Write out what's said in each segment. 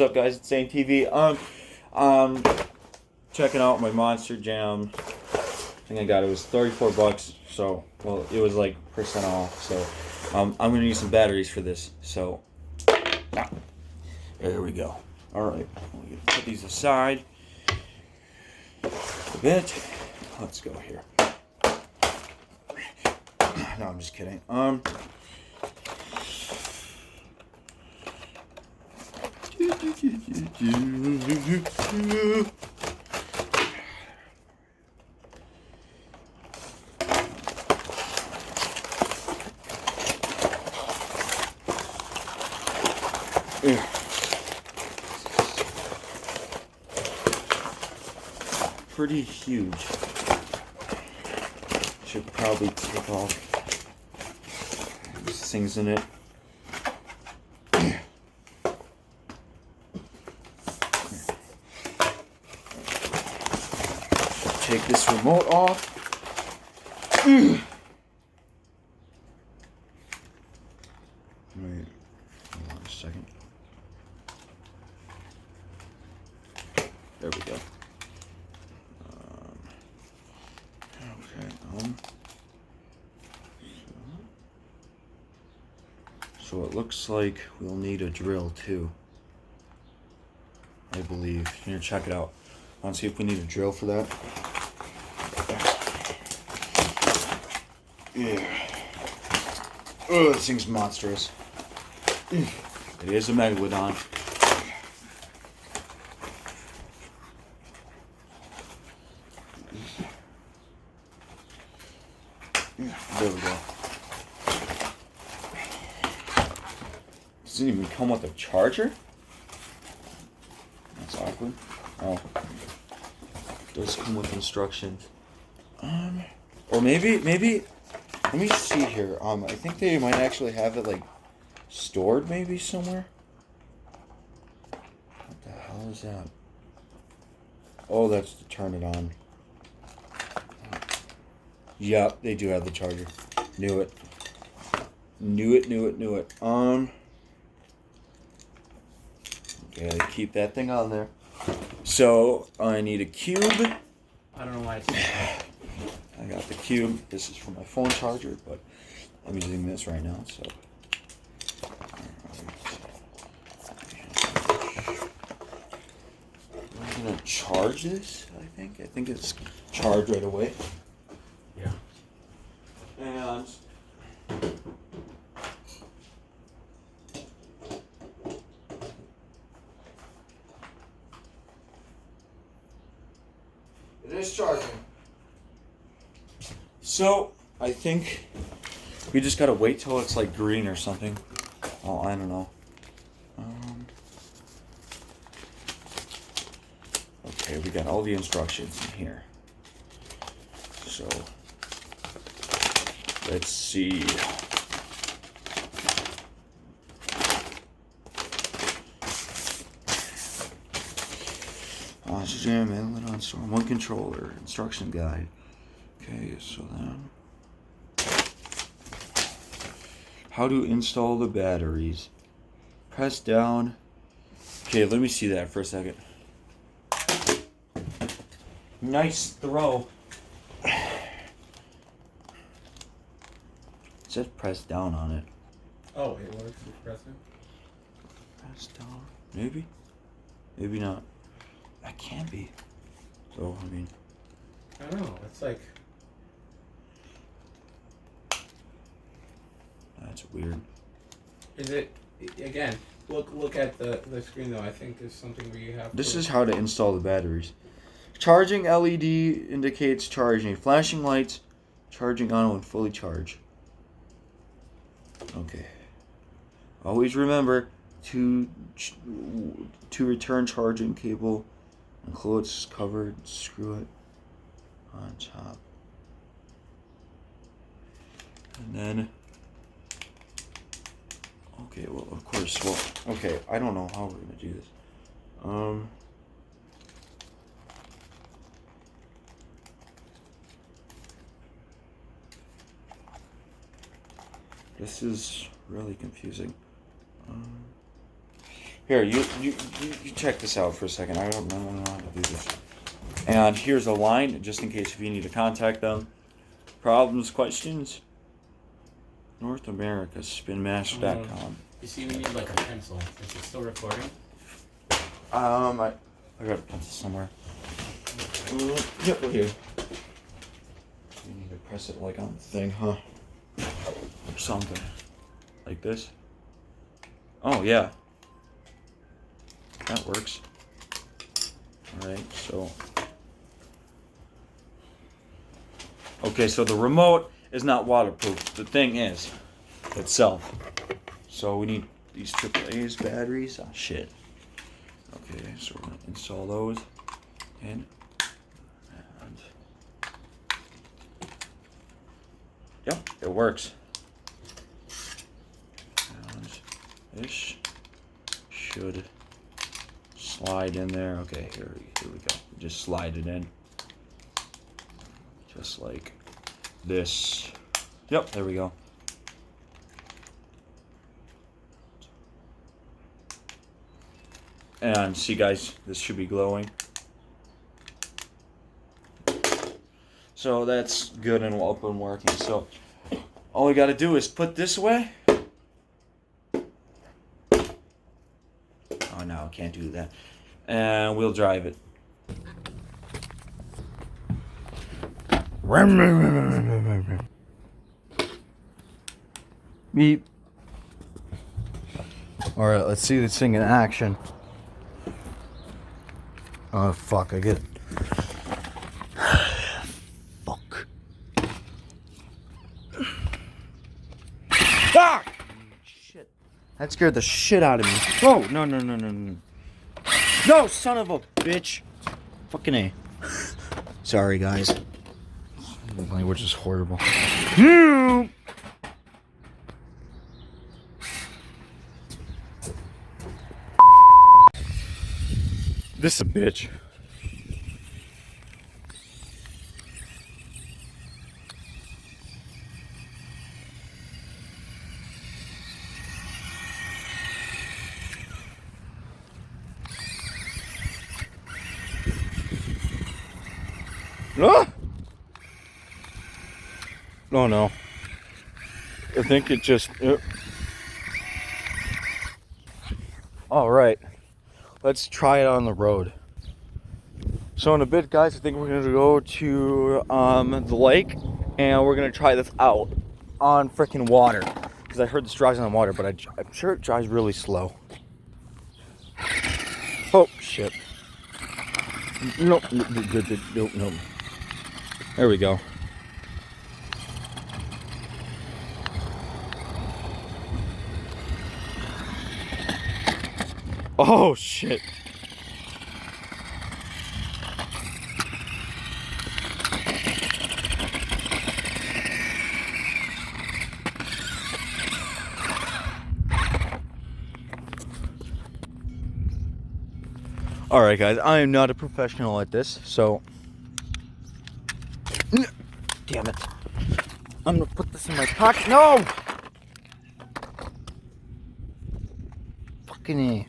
up, guys? It's Same TV. Checking out my Monster Jam. I think I got it was $34. So, well, it was like % off. So, I'm gonna need some batteries for this. So, there we go. All right, we'll put these aside a bit. Let's go here. No, I'm just kidding. Pretty huge. Should probably take off these things in it. Take this remote off. Wait, hold on a second. There we go. Okay. So it looks like we'll need a drill too. I believe. Here, check it out. I want to see if we need a drill for that. Yeah. Oh, this thing's monstrous. It is a megalodon. There we go. Doesn't even come with a charger? That's awkward. Oh. It does come with instructions. Or maybe, let me see here. I think they might actually have it, like, stored maybe somewhere. What the hell is that? Oh, that's to turn it on. Yep, they do have the charger. Knew it. Knew it. Okay, keep that thing on there. So, I need a cube. I don't know why it's... I got the cube. This is for my phone charger, but I'm using this right now, so... I'm gonna charge this, I think. I think it's charged right away. Yeah. And... it is charging. So, I think we just gotta wait till it's like green or something. Oh, I don't know. Okay, we got all the instructions in here. So, let's see. Jam, megalodon storm, one controller, instruction guide. Okay, so then, how to install the batteries. Press down. Okay, let me see that for a second. Nice throw. It says press down on it. Oh, it works with pressing? Press down. Maybe? Maybe not. That can't be. So, I mean... I don't know. It's like... That's weird. Is it... Again, look at the screen, though. I think there's something where you have This is how to install the batteries. Charging LED indicates charging. Flashing lights, charging on when fully charged. Okay. Always remember to return charging cable until it's covered. Screw it on top. And then... okay, well, of course, okay, I don't know how we're going to do this. This is really confusing. Here, you check this out for a second. I don't know how to do this. And here's a line, just in case if you need to contact them. Problems, questions? North America, spinmaster.com. You see, we need like a pencil. Is it still recording? I got a pencil somewhere. Yep, right here. You need to press it like on the thing, huh? Or something. Like this. Oh, yeah. That works. Alright, so. Okay, so the remote is not waterproof. The thing is itself. So we need these AAA's batteries. Oh, shit. Okay, so we're going to install those in. And yep, it works. And this should slide in there. Okay, here we go. Just slide it in. Just like this. Yep, there we go. And see, guys, this should be glowing. So that's good and up and working. So all we got to do is put this away. Oh no, I can't do that. And we'll drive it. Beep. All right, let's see this thing in action. Oh fuck, I get it. Fuck. Ah! Shit. That scared the shit out of me. Oh, no. No, son of a bitch. Fucking A. Sorry, guys. The language is horrible. This is a bitch. Ah! Oh no. I think it just... All right. Let's try it on the road. So in a bit, guys, I think we're gonna go to the lake, and we're gonna try this out on freaking water, because I heard this drives on water, but I'm sure it drives really slow. Oh shit! Nope. There we go. Oh shit. All right, guys, I am not a professional at this, so damn it. I'm gonna put this in my pocket. No! Fucking A.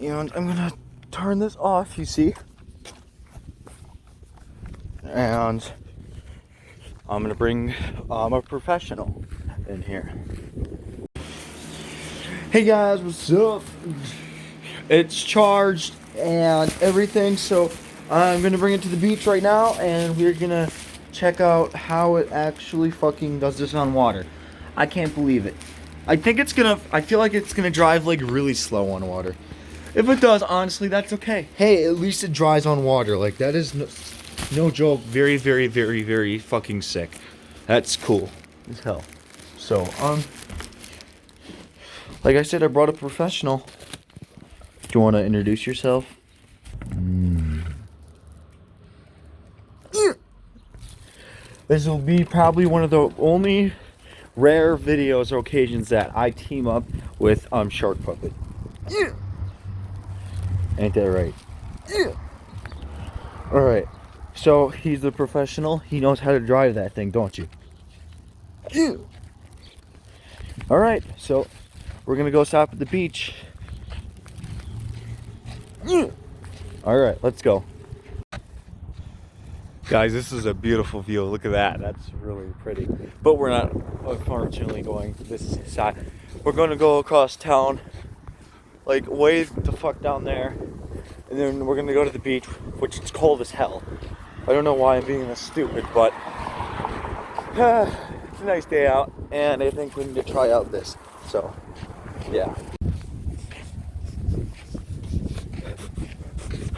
And I'm gonna turn this off, you see? And I'm gonna bring a professional in here. Hey guys, what's up? It's charged and everything, so I'm gonna bring it to the beach right now, and we're gonna check out how it actually fucking does this on water. I can't believe it. I feel like it's gonna drive like really slow on water. If it does, honestly, that's okay. Hey, at least it dries on water. Like, that is no joke. Very, very, very, very fucking sick. That's cool as hell. So, like I said, I brought a professional. Do you want to introduce yourself? This will be probably one of the only rare videos or occasions that I team up with Shark Puppet. Yeah. Ain't that right? Yeah. Alright. So he's the professional. He knows how to drive that thing, don't you? Yeah. Alright, so we're gonna go stop at the beach All right, let's go. Guys, this is a beautiful view. Look at that. That's really pretty. But we're not, unfortunately, going this side. We're going to go across town, like way the fuck down there. And then we're going to go to the beach, which is cold as hell. I don't know why I'm being this stupid, but it's a nice day out. And I think we need to try out this. So, yeah.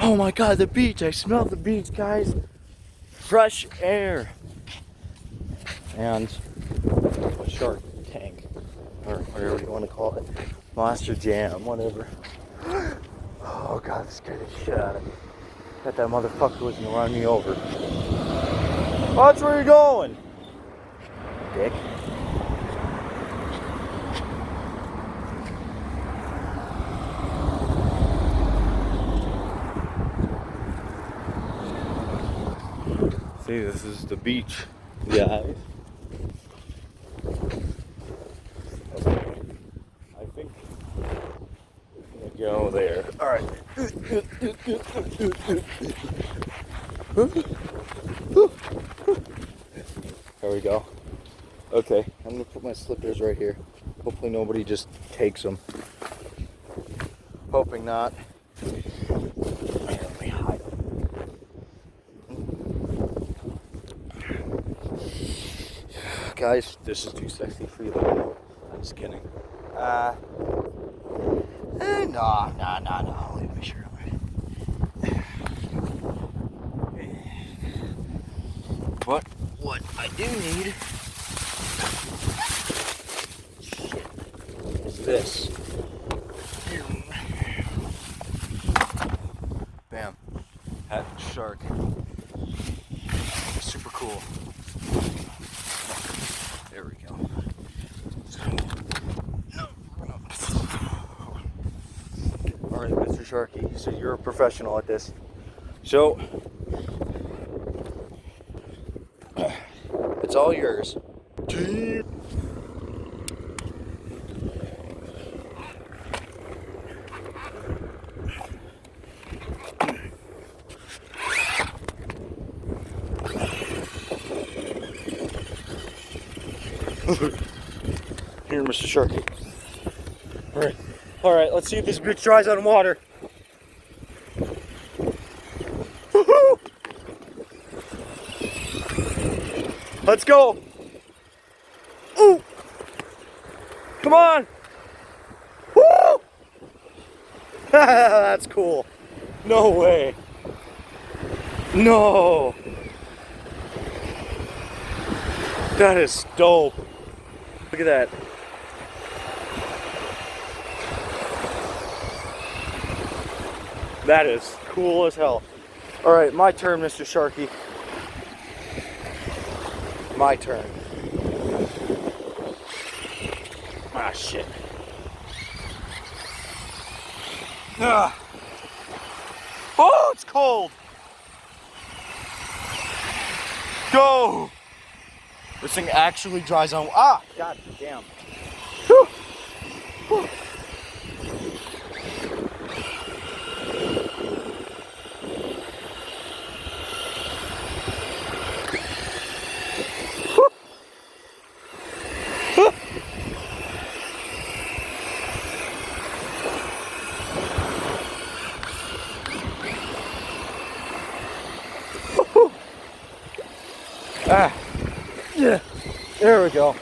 Oh my God, the beach. I smell the beach, guys. Fresh air. And a shark tank, or whatever you want to call it. Monster Jam, whatever. Oh God, this scared the shit out of me. Thought that motherfucker was gonna run me over. Watch where you're going, dick. See, this is the beach, guys. I think I'm gonna go there. All right. There we go. Okay, I'm gonna put my slippers right here. Hopefully nobody just takes them. Hoping not. Let me hide them. Guys, this is too sexy for you. I'm just kidding. No. Leave my shirt on. But what I do need is this. Bam. That shark. Super cool. There we go. Alright, Mr. Sharky, so you're a professional at this. So, it's all yours. Here, Mr. Sharky. Alright, let's see if this bitch dries on water. Woohoo! Let's go! Ooh! Come on! Woo! That's cool. No way. No! That is dope. Look at that. That is cool as hell. Alright, my turn, Mr. Sharky. My turn. Ah, shit. Ah. Oh, it's cold. Go. This thing actually dries on. Ah, god damn. Whew. Whew. Ah, yeah, there we go.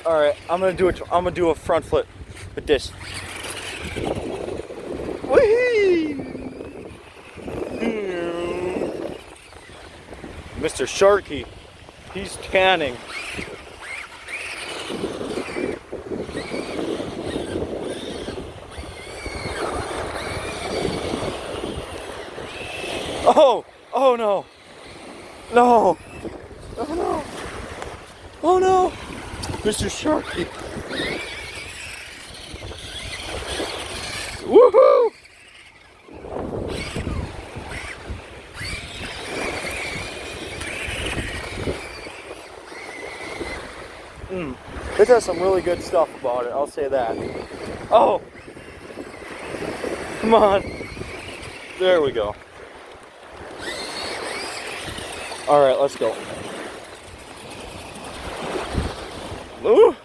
All right. I'm gonna do a front flip with this. Whee! Mr. Sharky, he's tanning. Oh no. No. Oh no. Oh no. Mr. Sharky. Woohoo! It does some really good stuff about it, I'll say that. Oh! Come on. There we go. Alright, let's go. Ooh!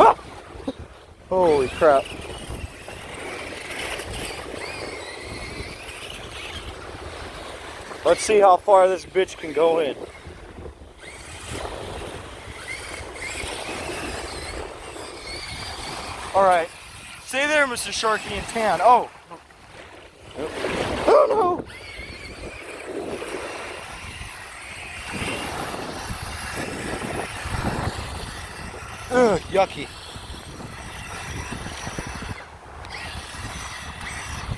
Ah! Holy crap. Let's see how far this bitch can go in. Alright. Stay there, Mr. Sharky and Tan. Oh! Oh no! Ugh, yucky.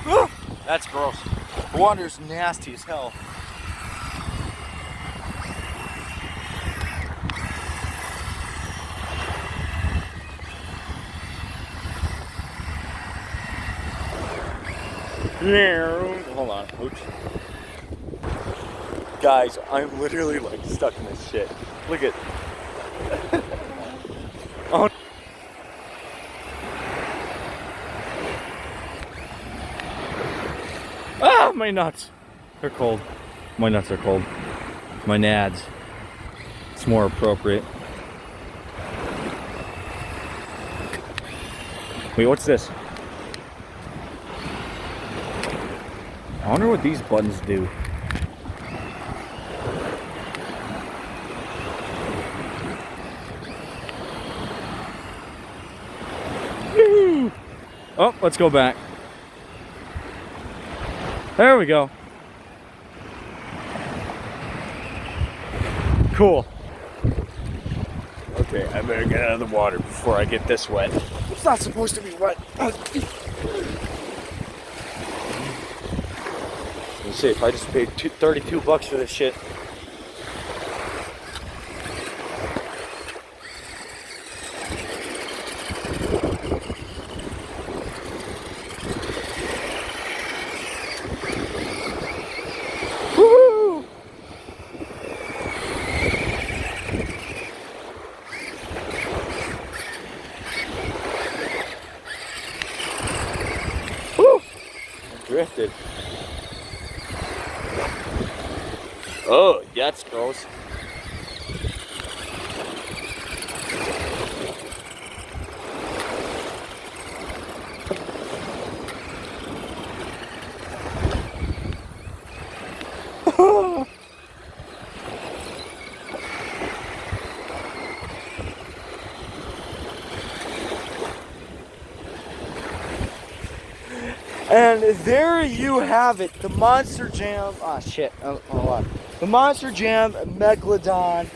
Ugh, that's gross. The water's nasty as hell. Hold on, oops. Guys, I'm literally like stuck in this shit. Look at. Oh. Ah, my nuts. They're cold. My nuts are cold. My nads. It's more appropriate. Wait, what's this? I wonder what these buttons do. Oh, let's go back. There we go. Cool. Okay, I better get out of the water before I get this wet. It's not supposed to be wet. Let's see, if I just paid $32 for this shit. Woo! Woo! I drifted. Oh, that's gross. And there you have it, the Monster Jam. Ah, shit. Hold on. The Monster Jam Megalodon.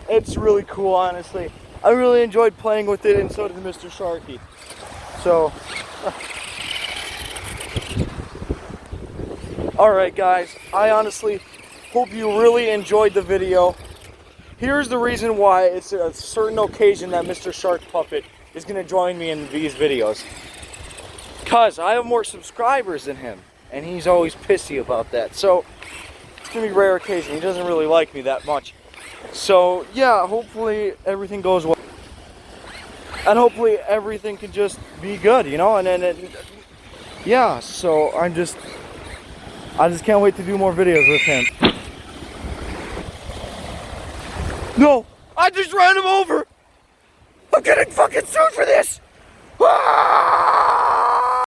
It's really cool, honestly. I really enjoyed playing with it, and so did Mr. Sharky. So, alright guys, I honestly hope you really enjoyed the video. Here's the reason why it's a certain occasion that Mr. Shark Puppet is going to join me in these videos. Because I have more subscribers than him, and he's always pissy about that. So, it's going to be a rare occasion. He doesn't really like me that much. So, yeah, hopefully everything goes well. And hopefully everything can just be good, you know? And then, yeah, so I just can't wait to do more videos with him. No! I just ran him over! I'm getting fucking sued for this! Ah!